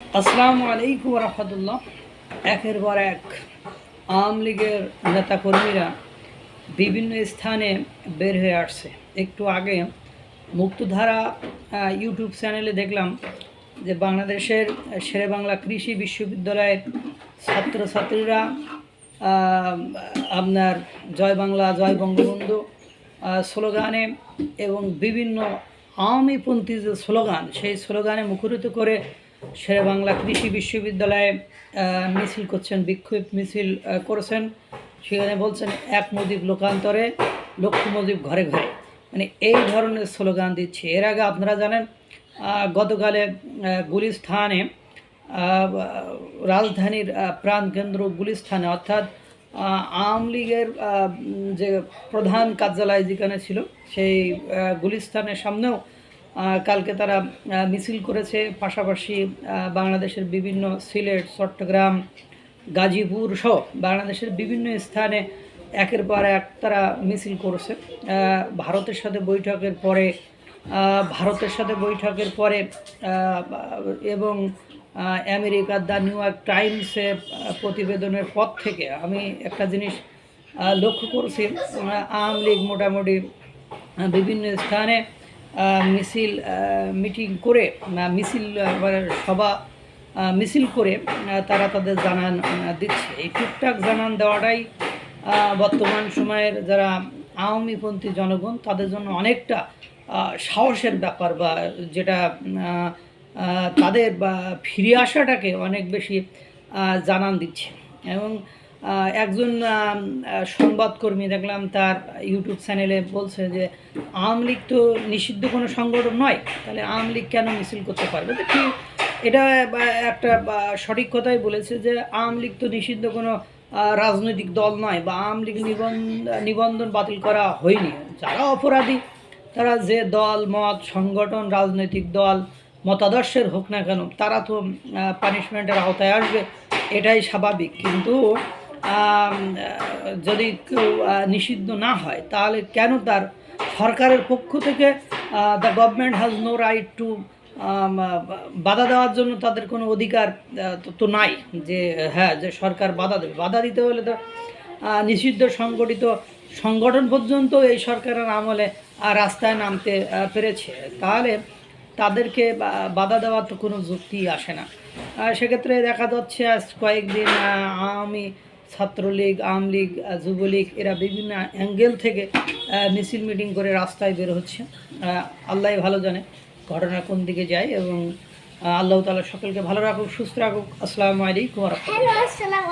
আসসালামু আলাইকুম রহমতুল্লাহ। একের পর এক আওয়ামী লীগের নেতাকর্মীরা বিভিন্ন স্থানে বের হয়ে আসছে। একটু আগে মুক্তধারা ইউটিউব চ্যানেলে দেখলাম যে বাংলাদেশের শেরেবাংলা কৃষি বিশ্ববিদ্যালয়ের ছাত্রছাত্রীরা আপনার জয় বাংলা জয় বঙ্গবন্ধু স্লোগানে এবং বিভিন্ন আওয়ামীপন্থী যে স্লোগান, সেই স্লোগানে মুখরিত করে শেরেবাংলা কৃষি বিশ্ববিদ্যালয়ে মিছিল করছেন, বিক্ষোভ মিছিল করেছেন। সেখানে বলছেন এক মুজিব লোকান্তরে লক্ষ মুজিব ঘরে ঘরে, মানে এই ধরনের স্লোগান দিচ্ছে। এর আগে আপনারা জানেন গতকালে গুলিস্তানে রাজধানীর প্রাণকেন্দ্র গুলিস্তানে, অর্থাৎ আওয়ামী লীগের যে প্রধান কার্যালয় যেখানে ছিল সেই গুলিস্তানের সামনেও কালকে তারা মিছিল করেছে। পাশাপাশি বাংলাদেশের বিভিন্ন সিলেট, চট্টগ্রাম, গাজীপুর সহ বাংলাদেশের বিভিন্ন স্থানে একের পর এক তারা মিছিল করেছে। ভারতের সাথে বৈঠকের পরে এবং আমেরিকার দ্য নিউ ইয়র্ক টাইমসের প্রতিবেদনের পর থেকে আমি একটা জিনিস লক্ষ্য করছি, আওয়ামী লীগ মোটামুটি বিভিন্ন স্থানে মিটিং করে মিছিল করে তারা তাদের জানান দিচ্ছে। এই টুকটাক জানান দেওয়াটাই বর্তমান সময়ের যারা আওয়ামীপন্থী জনগণ তাদের জন্য অনেকটা সাহসের ব্যাপার, বা যেটা তাদের ফিরে আসাটাকে অনেক বেশি জানান দিচ্ছে। এবং একজন সংবাদকর্মী দেখলাম তার ইউটিউব চ্যানেলে বলছে যে আওয়ামী লীগ তো নিষিদ্ধ কোনো সংগঠন নয়, তাহলে আওয়ামী লীগ কেন মিছিল করতে পারবে? তো ঠিক এটা একটা সঠিক কথাই বলেছে যে আওয়ামী লীগ তো নিষিদ্ধ কোনো রাজনৈতিক দল নয়, বা আওয়ামী লীগ নিবন্ধন বাতিল করা হয়নি। যারা অপরাধী তারা যে দল মত সংগঠন রাজনৈতিক দল মতাদর্শের হোক না কেন, তারা তো পানিশমেন্টের আওতায় আসবে, এটাই স্বাভাবিক। কিন্তু যদি কেউ নিষিদ্ধ না হয় তাহলে কেন তার সরকারের পক্ষ থেকে the government has no right to বাধা দেওয়ার জন্য তাদের কোনো অধিকার তো নাই যে হ্যাঁ যে সরকার বাধা দেবে। বাধা দিতে হলে তো নিষিদ্ধ সংগঠিত সংগঠন পর্যন্ত এই সরকারের আমলে রাস্তায় নামতে পেরেছে, তাহলে তাদেরকে বাধা দেওয়ার তো কোনো যুক্তি আসে না। সেক্ষেত্রে দেখা যাচ্ছে আজ কয়েকদিন আওয়ামী ছাত্রলীগ, আওয়ামী লীগ, যুবলীগ এরা বিভিন্ন অ্যাঙ্গেল থেকে মিছিল মিটিং করে রাস্তায় বের হচ্ছে। আল্লাহ ভালো জানে ঘটনা কোন দিকে যায়, এবং আল্লাহ তাআলা সকলকে ভালো রাখুক, সুস্থ রাখুক। আসসালামু আলাইকুম ওয়া রাহমাতুল্লাহ।